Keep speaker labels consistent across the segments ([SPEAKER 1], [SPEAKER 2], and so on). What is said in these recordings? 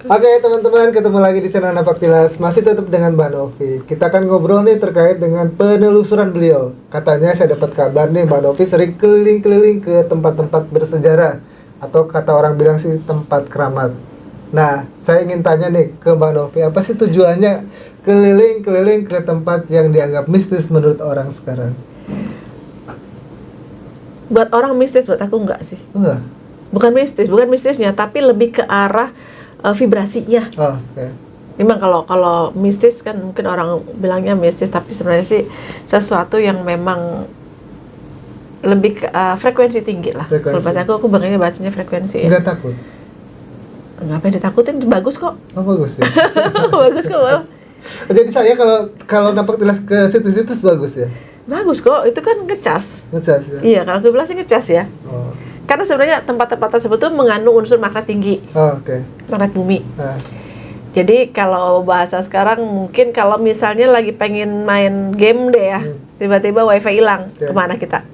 [SPEAKER 1] Oke teman-teman, ketemu lagi di channel Napaktilas. Masih tetap dengan Mbak Novi. Kita akan ngobrol nih terkait dengan penelusuran beliau. Katanya saya dapat kabar nih Mbak Novi sering keliling-keliling ke tempat-tempat bersejarah, atau kata orang bilang sih tempat keramat. Nah, saya ingin tanya nih ke Mbak Novi, apa sih tujuannya keliling-keliling ke tempat yang dianggap mistis menurut orang sekarang?
[SPEAKER 2] Buat orang mistis, buat aku enggak sih.
[SPEAKER 1] Enggak.
[SPEAKER 2] Bukan mistisnya, tapi lebih ke arah vibrasinya.
[SPEAKER 1] Oh, oke.
[SPEAKER 2] Memang kalau mistis kan mungkin orang bilangnya mistis, tapi sebenarnya sih sesuatu yang memang lebih ke frekuensi tinggi lah. Kalau bahasa aku banganya bahasanya frekuensi.
[SPEAKER 1] Enggak takut?
[SPEAKER 2] Ngapain ditakutin? Bagus kok.
[SPEAKER 1] Oh, bagus ya.
[SPEAKER 2] Bagus kok.
[SPEAKER 1] Jadi saya kalau Napaktilas ke situs-situs bagus ya.
[SPEAKER 2] Bagus kok, itu kan ngecas.
[SPEAKER 1] Ngecas ya.
[SPEAKER 2] Iya, kalau aku bilang sih ngecas ya.
[SPEAKER 1] Oh.
[SPEAKER 2] Karena sebenarnya tempat-tempat tersebut tuh mengandung unsur magnet tinggi.
[SPEAKER 1] Oh, oke.
[SPEAKER 2] Magnet bumi.
[SPEAKER 1] Nah.
[SPEAKER 2] Jadi kalau bahasa sekarang mungkin kalau misalnya lagi pengen main game deh ya, tiba-tiba wifi hilang, kemana kita?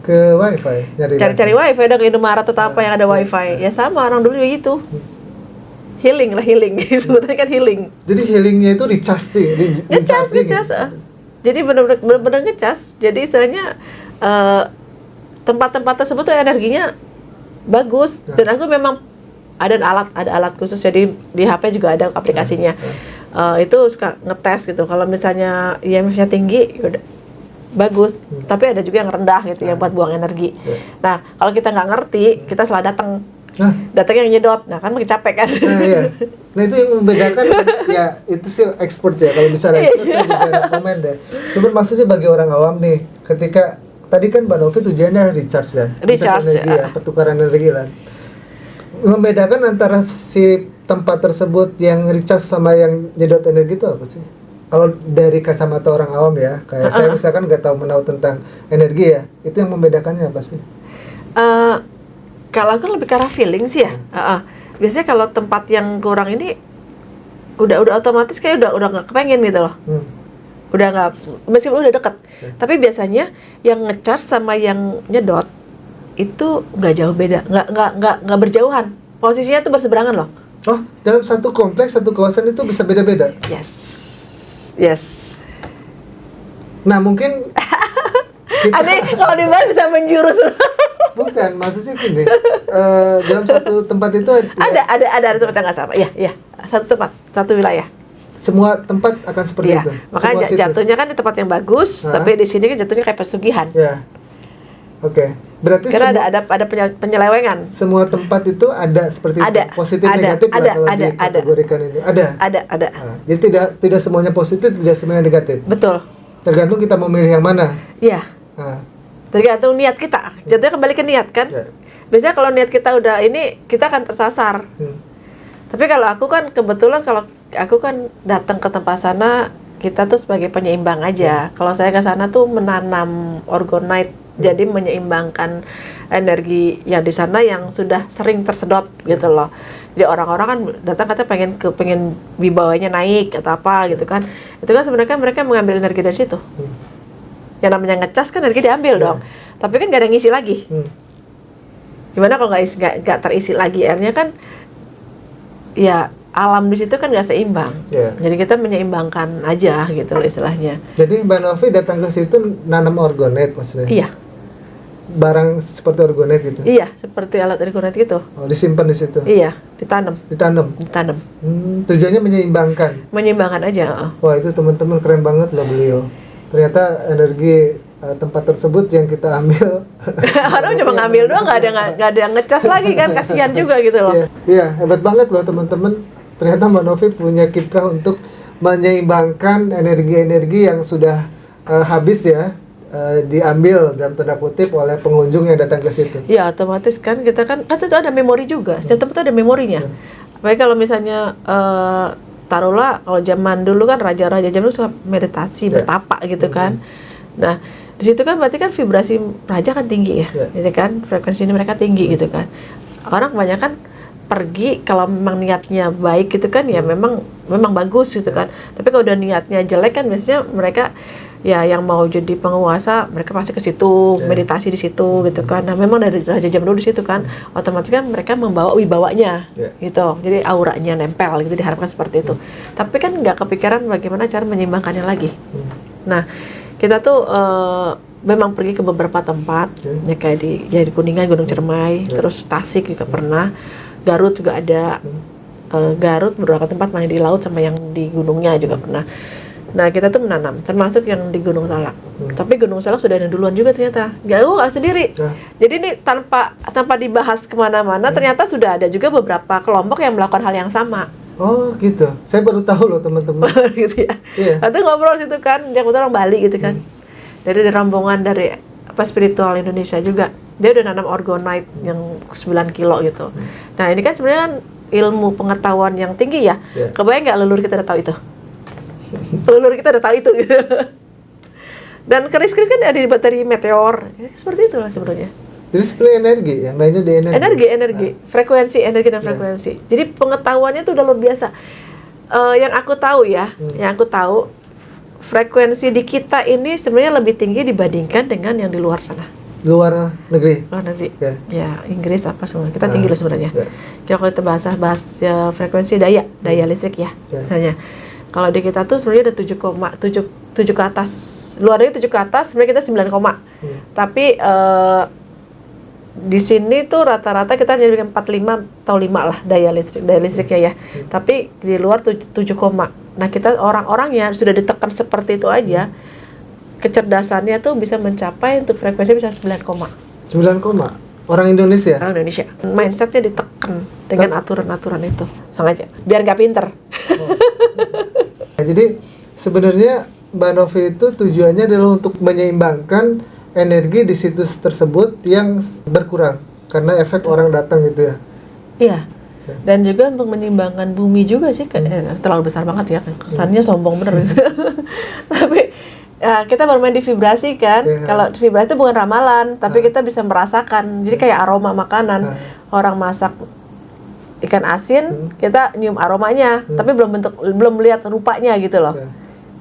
[SPEAKER 1] Ke wifi,
[SPEAKER 2] cari wifi dong, Indomaret atau apa yang ada wifi. Ya sama, orang dulu begitu. Healing sebetulnya kan healing.
[SPEAKER 1] Jadi healingnya itu dicas sih,
[SPEAKER 2] ngecas. Jadi benar-benar ngecas. Jadi istilahnya tempat-tempat tersebut tuh energinya bagus. Dan aku memang ada alat khusus, jadi di HP juga ada aplikasinya. Itu suka ngetes gitu. Kalau misalnya IMF-nya tinggi, yaudah bagus. Tapi ada juga yang rendah gitu, yang buat buang energi. Nah, kalau kita nggak ngerti, kita salah datang. Datang yang nyedot, nah kan makin capek kan.
[SPEAKER 1] Nah itu yang membedakan ya, itu sih expert ya. Kalau misalnya itu saya juga rekomen deh. Cuman maksudnya bagi orang awam nih, ketika tadi kan Mbak Novi tujuannya recharge ya, energi ya, pertukaran energi lah. Membedakan antara si tempat tersebut yang recharge sama yang nyedot energi itu apa sih? Kalau dari kacamata orang awam ya, kayak saya misalkan nggak tahu menahu tentang energi ya, itu yang membedakannya apa sih?
[SPEAKER 2] Kalau aku lebih ke arah feeling sih ya. Biasanya kalau tempat yang kurang ini udah otomatis kayak udah nggak kepengen gitu loh. Udah nggak, meskipun udah deket. Tapi biasanya yang ngecharge sama yang nyedot itu nggak jauh beda, nggak berjauhan. Posisinya tuh berseberangan loh.
[SPEAKER 1] Oh, dalam satu kompleks, satu kawasan itu bisa beda-beda.
[SPEAKER 2] Yes.
[SPEAKER 1] Nah mungkin
[SPEAKER 2] aneh kalau dibahas bisa menjurus.
[SPEAKER 1] Bukan, maksudnya gini, dalam satu tempat itu
[SPEAKER 2] ada tempat yang nggak sama. Iya, satu tempat, satu wilayah.
[SPEAKER 1] Semua tempat akan seperti itu.
[SPEAKER 2] Makanya jatuhnya kan di tempat yang bagus, tapi di sini kan jatuhnya kayak pesugihan.
[SPEAKER 1] Ya, oke. Berarti
[SPEAKER 2] karena ada penyelewengan.
[SPEAKER 1] Semua tempat itu ada seperti itu, positif negatif lah kalau dikategorikan ini. Ada. Nah, jadi tidak semuanya positif, tidak semuanya negatif.
[SPEAKER 2] Betul.
[SPEAKER 1] Tergantung kita memilih yang mana.
[SPEAKER 2] Iya. Tergantung niat kita. Jatuhnya kembali ke niat kan. Biasanya kalau niat kita udah ini, kita akan tersasar. Tapi kalau aku kan kebetulan, kalau aku kan datang ke tempat sana, kita tuh sebagai penyeimbang aja. Kalau saya ke sana tuh menanam orgonite, jadi menyeimbangkan energi yang di sana yang sudah sering tersedot gitu loh. Jadi orang-orang kan datang katanya pengen wibawanya naik atau apa gitu kan. Itu kan sebenarnya mereka mengambil energi dari situ. Yang namanya ngecas kan energi diambil dong, tapi kan gak ada ngisi lagi. Gimana kalau nggak terisi lagi airnya kan? Ya alam di situ kan nggak seimbang. Jadi kita menyeimbangkan aja gitu loh istilahnya.
[SPEAKER 1] Jadi Mbak Novi datang ke situ nanam orgonate maksudnya?
[SPEAKER 2] Iya.
[SPEAKER 1] Barang seperti orgonate gitu?
[SPEAKER 2] Iya, seperti alat orgonate gitu.
[SPEAKER 1] Oh, disimpan di situ?
[SPEAKER 2] Iya, ditanam.
[SPEAKER 1] Tujuannya menyeimbangkan?
[SPEAKER 2] Menyeimbangkan aja.
[SPEAKER 1] Wah itu teman-teman keren banget loh beliau. Ternyata energi tempat tersebut yang kita ambil.
[SPEAKER 2] Orang cuma ngambil doang, nggak ada yang ngecas lagi kan, kasihan juga gitu loh.
[SPEAKER 1] Iya, hebat banget loh teman-teman. Ternyata Mbak Novi punya kiprah untuk menyeimbangkan energi-energi yang sudah habis ya, diambil dalam tanda kutip oleh pengunjung yang datang ke situ.
[SPEAKER 2] Iya, otomatis kan kita kan itu ada memori juga. Setiap tempat ada memorinya. Apalagi kalau misalnya taruhlah kalau zaman dulu kan raja-raja zaman dulu suka meditasi, bertapa gitu kan. Nah, di situ kan berarti kan vibrasi raja kan tinggi ya. Gitu kan, frekuensinya mereka tinggi gitu kan. Orang kebanyakan pergi kalau memang niatnya baik gitu kan, ya memang bagus gitu kan. Tapi kalau udah niatnya jelek kan biasanya mereka ya yang mau jadi penguasa mereka pasti ke situ, meditasi di situ gitu kan. Nah memang dari Raja Jamrud di situ kan, otomatis kan mereka membawa wibawanya gitu, jadi auranya nempel gitu, diharapkan seperti itu. Tapi kan nggak kepikiran bagaimana cara menyeimbangkannya lagi. Nah kita tuh memang pergi ke beberapa tempat, ya kayak di Kuningan, Gunung Cermai, terus Tasik juga pernah, Garut juga ada, Garut beberapa tempat main di laut sama yang di gunungnya juga pernah. Nah kita tuh menanam, termasuk yang di Gunung Salak. Tapi Gunung Salak sudah ada duluan juga ternyata. Nggak sendiri. Jadi ini tanpa dibahas kemana-mana, ternyata sudah ada juga beberapa kelompok yang melakukan hal yang sama.
[SPEAKER 1] Oh gitu, saya baru tahu loh teman-teman.
[SPEAKER 2] Gitu ya. Nanti ngobrol situ kan, dia orang Bali gitu kan. Dari rombongan dari spiritual Indonesia juga. Dia udah nanam orgonite yang 9 kilo gitu. Nah ini kan sebenarnya kan ilmu pengetahuan yang tinggi ya. Kebayang nggak leluhur kita udah tahu itu? Leluhur kita udah tahu itu gitu. Dan keris-keris kan ada dari meteor, ya, seperti itulah sebenarnya.
[SPEAKER 1] Jadi sebenarnya energi, yang lainnya di
[SPEAKER 2] energi, frekuensi, energi dan frekuensi. Jadi pengetahuannya tuh udah luar biasa. Yang aku tahu ya, yang aku tahu frekuensi di kita ini sebenarnya lebih tinggi dibandingkan dengan yang di luar sana.
[SPEAKER 1] Luar negeri.
[SPEAKER 2] Ya Inggris apa semua. Kita tinggi loh sebenarnya. Kalau kita bahas ya, frekuensi daya listrik ya, misalnya. Kalau di kita tuh sebenarnya ada 7 ke atas. Luarnya 7 ke atas, sebenarnya kita 9, tapi di sini tuh rata-rata kita jadi 45 atau 5 lah daya listriknya ya. Tapi di luar 7, Nah, kita orang-orangnya sudah ditekan seperti itu aja. Kecerdasannya tuh bisa mencapai untuk frekuensi bisa 9,
[SPEAKER 1] 9, orang Indonesia?
[SPEAKER 2] Orang Indonesia. Mindsetnya ditekan dengan aturan-aturan itu. Sengaja. Biar nggak pinter.
[SPEAKER 1] Jadi sebenarnya Mbak Novi itu tujuannya adalah untuk menyeimbangkan energi di situs tersebut yang berkurang karena efek orang datang gitu ya.
[SPEAKER 2] Iya. Dan juga untuk menyeimbangkan bumi juga sih, terlalu besar banget ya, kesannya sombong bener. Tapi ya, kita bermain di vibrasi kan. Kalau vibrasi itu bukan ramalan, tapi kita bisa merasakan. Jadi kayak aroma makanan. Orang masak ikan asin, kita nyium aromanya, tapi belum melihat rupanya gitu loh.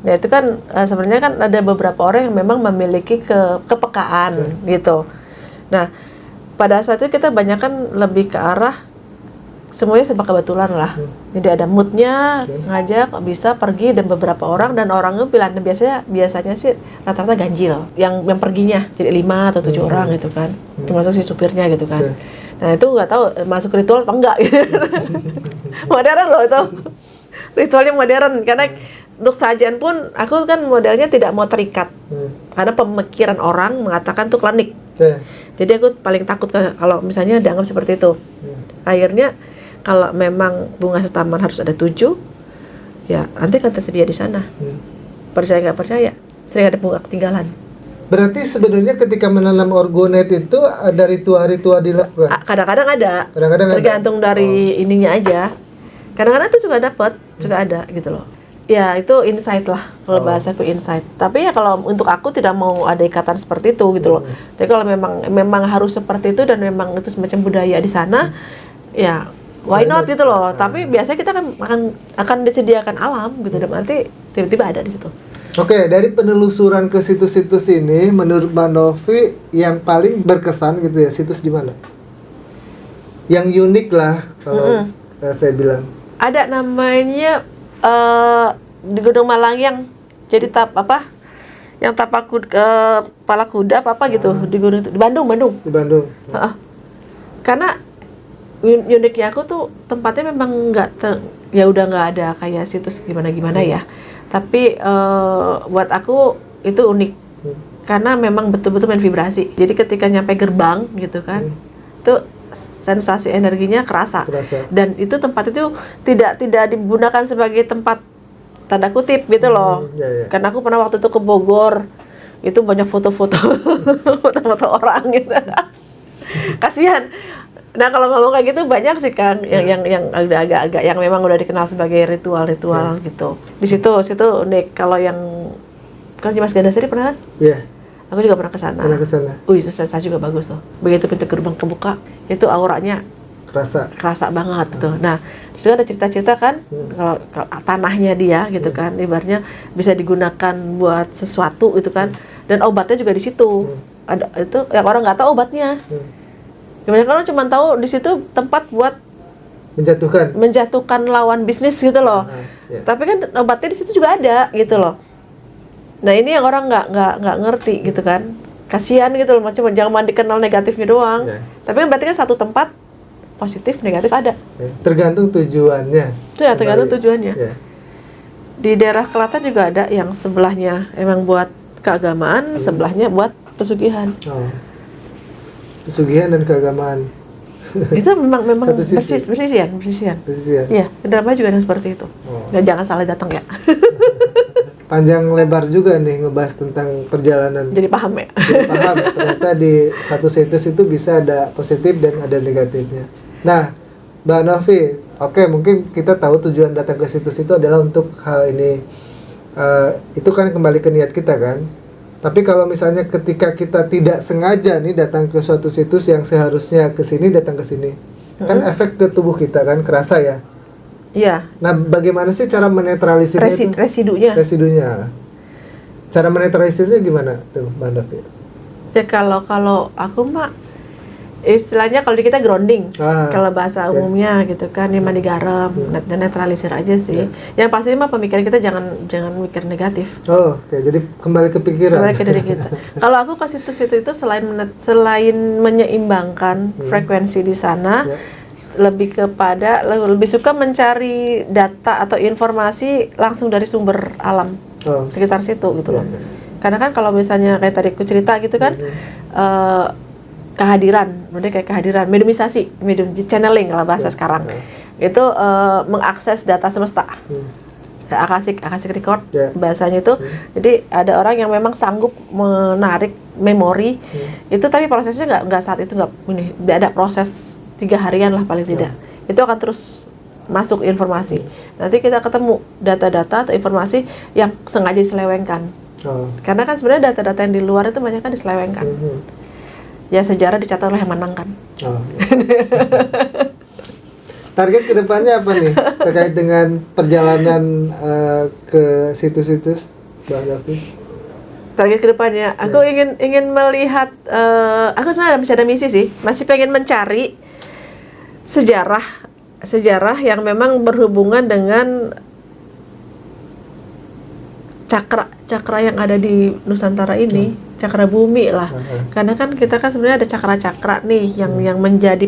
[SPEAKER 2] Nah itu kan sebenarnya kan ada beberapa orang yang memang memiliki kepekaan gitu. Nah pada saat itu kita banyak kan lebih ke arah semuanya serba kebetulan lah. Jadi ada moodnya, ngajak bisa pergi dan beberapa orang, dan orangnya pilihan biasanya sih rata-rata ganjil. Yang perginya jadi 5 atau 7 orang gitu kan. Termasuk si supirnya gitu kan. Nah itu nggak tahu masuk ritual atau enggak gitu. Modern loh itu. Ritualnya modern karena untuk sajian pun aku kan modelnya tidak mau terikat. Karena pemikiran orang mengatakan tuh klinik. Jadi aku paling takut kalau misalnya dianggap seperti itu. Akhirnya kalau memang bunga setaman harus ada 7, ya nanti akan tersedia di sana. Percaya nggak percaya, sering ada bunga ketinggalan.
[SPEAKER 1] Berarti sebenarnya ketika menanam orgonite itu ada ritual-ritual dilakukan?
[SPEAKER 2] Kadang-kadang ada. Tergantung dari ininya aja. Kadang-kadang itu juga dapat, juga ada gitu loh. Ya itu insight lah, kalau bahasaku insight. Tapi ya kalau untuk aku tidak mau ada ikatan seperti itu gitu loh. Jadi kalau memang harus seperti itu dan memang itu semacam budaya di sana, ya why not gitu loh. Tapi biasanya kita akan disediakan alam gitu, dan nanti tiba-tiba ada di situ.
[SPEAKER 1] Oke, dari penelusuran ke situs-situs ini, menurut Mbak Novi yang paling berkesan gitu ya, situs di mana? Yang unik lah kalau saya bilang.
[SPEAKER 2] Ada namanya di Gunung Malangyang. Jadi yang tapak kepala kuda apa gitu di gunung itu, di Bandung. Di Bandung. Karena uniknya aku tuh tempatnya memang udah nggak ada kayak situs gimana ya. Tapi buat aku itu unik karena memang betul-betul main vibrasi. Jadi ketika nyampe gerbang gitu kan, itu sensasi energinya kerasa. Dan itu tempat itu tidak digunakan sebagai tempat tanda kutip gitu loh. Karena aku pernah waktu itu ke Bogor, itu banyak foto-foto orang gitu. Kasihan. Nah kalau ngomong kayak gitu banyak sih Kang yang udah agak-agak yang memang udah dikenal sebagai ritual gitu. Di situ unik. Kalau yang kan Mas Gandasari pernah kan? Iya. Aku juga pernah ke sana. Itu sensasi juga bagus tuh. Begitu pintu gerbang kebuka, itu auranya kerasa banget gitu. Nah, di situ ada cerita-cerita kan, kalau tanahnya dia gitu kan, ibaratnya bisa digunakan buat sesuatu gitu kan, dan obatnya juga di situ. Ada itu yang orang nggak tahu obatnya. Banyak orang cuma tahu di situ tempat buat menjatuhkan lawan bisnis gitu loh. Tapi kan obatnya di situ juga ada gitu loh. Nah ini yang orang nggak ngerti gitu kan. Kasihan gitu loh, macam jangan dikenal negatifnya doang. Tapi berarti kan satu tempat positif negatif ada.
[SPEAKER 1] Tergantung tujuannya.
[SPEAKER 2] Itu ya tergantung tujuannya. Di daerah Klaten juga ada yang sebelahnya emang buat keagamaan, sebelahnya buat pesugihan.
[SPEAKER 1] Pesugihan dan keagamaan.
[SPEAKER 2] Itu memang bersisian. Iya, drama juga yang seperti itu. Jangan salah datang ya.
[SPEAKER 1] Panjang lebar juga nih ngebahas tentang perjalanan.
[SPEAKER 2] Jadi paham ya?
[SPEAKER 1] Jadi paham, ternyata di satu situs itu bisa ada positif dan ada negatifnya. Nah, Mbak Novi, oke, mungkin kita tahu tujuan datang ke situs itu adalah untuk hal ini. Itu kan kembali ke niat kita kan. Tapi kalau misalnya ketika kita tidak sengaja nih datang ke suatu situs yang seharusnya ke sini, datang ke sini. Kan efek ke tubuh kita kan kerasa ya?
[SPEAKER 2] Iya.
[SPEAKER 1] Nah, bagaimana sih cara menetralisirnya itu? Residunya. Cara menetralisirnya gimana tuh, Mbak Novi?
[SPEAKER 2] Ya kalau aku mah istilahnya kalau di kita grounding, kalau bahasa umumnya gitu kan, dia mandi garam, dan netralisir aja sih. Yang pasti mah pemikiran kita jangan mikir negatif.
[SPEAKER 1] Jadi kembali ke pikiran.
[SPEAKER 2] Kembali ke diri kita. Kalau aku ke situs itu selain menyeimbangkan frekuensi di sana, lebih suka mencari data atau informasi langsung dari sumber alam sekitar situ gitu loh. Karena kan kalau misalnya kayak tadi aku cerita gitu kan, kehadiran, mediumisasi, medium channeling kalau bahasa sekarang, itu mengakses data semesta, akashic record bahasanya itu. Jadi ada orang yang memang sanggup menarik memori itu, tapi prosesnya nggak saat itu, nggak ada proses 3 harian lah paling tidak. Itu akan terus masuk informasi. Nanti kita ketemu data-data atau informasi yang sengaja diselewengkan. Karena kan sebenarnya data-data yang di luar itu banyak kan diselewengkan. Ya sejarah dicatat oleh yang menang kan.
[SPEAKER 1] Target kedepannya apa nih terkait dengan perjalanan ke situs-situs, Mbak Novi?
[SPEAKER 2] Target kedepannya, aku ingin melihat. Aku sebenarnya masih ada misi sih, masih pengen mencari sejarah yang memang berhubungan dengan cakra yang ada di Nusantara ini, cakra bumi lah. Karena kan kita kan sebenarnya ada cakra-cakra nih yang menjadi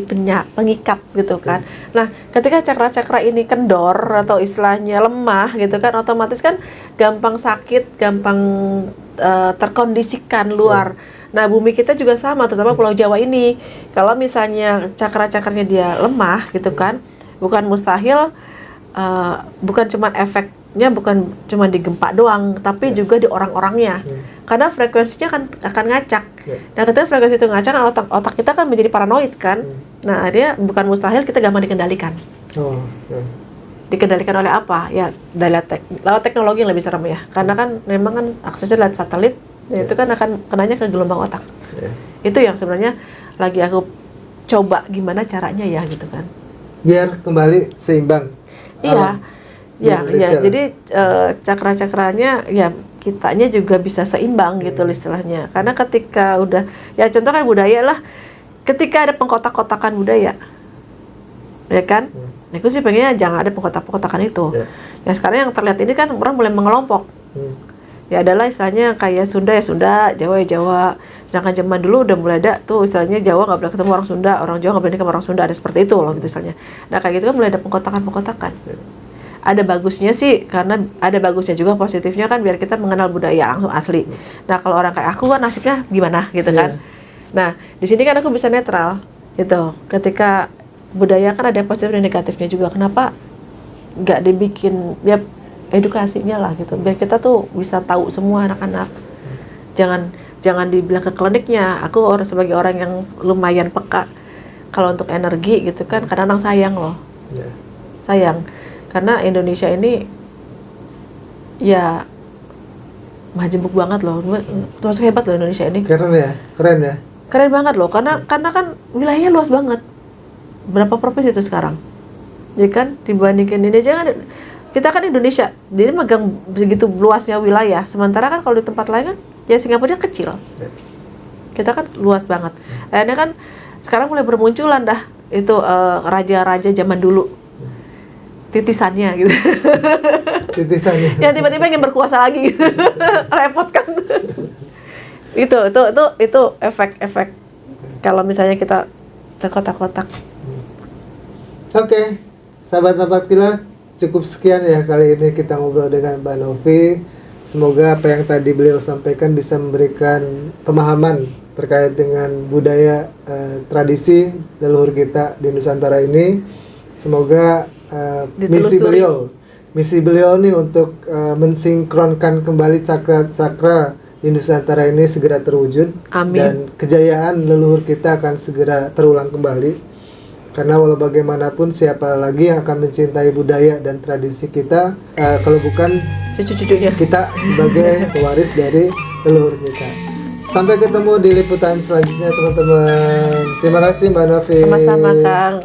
[SPEAKER 2] pengikat gitu kan. Nah, ketika cakra-cakra ini kendor atau istilahnya lemah gitu kan, otomatis kan gampang sakit, gampang terkondisikan luar. Nah, bumi kita juga sama, terutama Pulau Jawa ini. Kalau misalnya cakra-cakranya dia lemah gitu kan, bukan mustahil, bukan cuma efeknya bukan cuma di gempa doang, tapi juga di orang-orangnya. Karena frekuensinya akan ngacak. Nah, ketika frekuensi itu ngacak, otak kita kan menjadi paranoid kan. Nah, dia bukan mustahil kita gampang dikendalikan. Dikendalikan oleh apa? Ya, lewat teknologi yang lebih serem ya. Karena kan memang kan aksesnya lewat satelit. Itu kan akan kenanya ke gelombang otak. Itu yang sebenarnya lagi aku coba gimana caranya ya gitu kan.
[SPEAKER 1] Biar kembali seimbang.
[SPEAKER 2] Iya. Jadi cakra-cakranya ya kitanya juga bisa seimbang gitu istilahnya. Karena ketika udah ya contoh kan budaya lah, ketika ada pengkotak-kotakan budaya. Ya kan? Aku sih pengennya jangan ada pengkotak-kotakan itu. Yang sekarang yang terlihat ini kan orang mulai mengelompok. Ya adalah istilahnya kayak Sunda ya Sunda, Jawa ya Jawa. Sedangkan zaman dulu udah mulai ada tuh istilahnya Jawa nggak boleh ketemu orang Sunda, orang Jawa nggak boleh ketemu orang Sunda, ada seperti itu loh gitu istilahnya. Nah kayak gitu kan mulai ada pengkotakan. Ada bagusnya sih, karena ada bagusnya juga positifnya kan, biar kita mengenal budaya langsung asli. Nah kalau orang kayak aku kan nasibnya gimana gitu kan. Nah di sini kan aku bisa netral gitu. Ketika budaya kan ada yang positif dan negatifnya juga. Kenapa nggak dibikin ya edukasinya lah gitu, biar kita tuh bisa tahu semua anak-anak. Jangan dibilang ke kliniknya. Aku sebagai orang yang lumayan peka kalau untuk energi gitu kan, kadang-kadang sayang loh. Sayang karena Indonesia ini ya majemuk banget loh. Termasuk hebat loh Indonesia ini.
[SPEAKER 1] Keren ya.
[SPEAKER 2] Keren banget loh, karena kan wilayahnya luas banget. berapa provinsi itu sekarang? Ya kan, dibandingin ini aja kan, kita kan Indonesia, jadi megang begitu luasnya wilayah. Sementara kan kalau di tempat lain kan, ya Singapura kecil. Kita kan luas banget. Akhirnya kan sekarang mulai bermunculan dah itu raja-raja zaman dulu. Titisannya gitu.
[SPEAKER 1] Titisannya.
[SPEAKER 2] Ya tiba-tiba ingin berkuasa lagi. Repot kan. itu efek kalau misalnya kita terkotak-kotak.
[SPEAKER 1] Oke, sahabat kilas, cukup sekian ya kali ini kita ngobrol dengan Mbak Novi. Semoga apa yang tadi beliau sampaikan bisa memberikan pemahaman terkait dengan budaya tradisi leluhur kita di Nusantara ini. Semoga misi beliau nih untuk mensinkronkan kembali cakra di Nusantara ini segera terwujud.
[SPEAKER 2] Amin.
[SPEAKER 1] Dan kejayaan leluhur kita akan segera terulang kembali. Karena walau bagaimanapun siapa lagi yang akan mencintai budaya dan tradisi kita kalau bukan
[SPEAKER 2] cucu-cucunya
[SPEAKER 1] kita sebagai pewaris dari leluhur kita. Sampai ketemu di liputan selanjutnya teman-teman. Terima kasih Mbak Novi.
[SPEAKER 2] Sama-sama Kang.